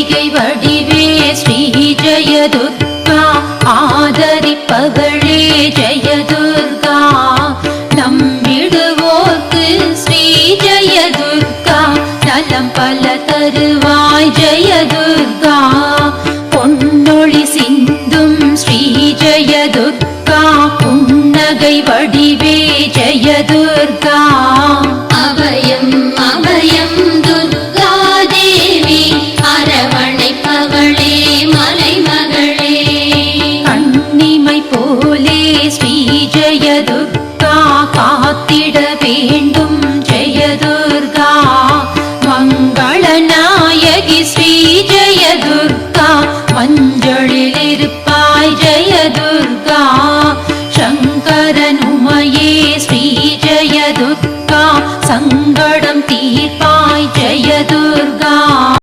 அம்பிகை வடிவே ஸ்ரீ ஜெயதுர்கா ஆதரிப்பவளே ஜெயதுர்கா நம்பிடுவோர்க்கு ஸ்ரீ ஜெயதுர்கா நலம் பல தருவாய் ஜெயதுர்கா பொன்னொழி சிந்தும் ஸ்ரீ ஜெயதுர்கா புன்னகை வடிவே ஜெயதுர்கா அபயம் அபயம் துர்கா தேவி அரவணைப்பவளே மலைமகளே கண்ணிமை போலே ஸ்ரீ ஜெயதுர்கா காத்திட வேண்டும் ஜெயதுர்கா மங்களநாயகி ஸ்ரீ ஜெயதுர்கா மஞ்சளில் இருப்பாய் ஜெயதுர்கா சங்கரனுமையே ஸ்ரீ ஜெயதுர்கா சங்கடம் தீர்ப்பாய் ஜெயதுர்கா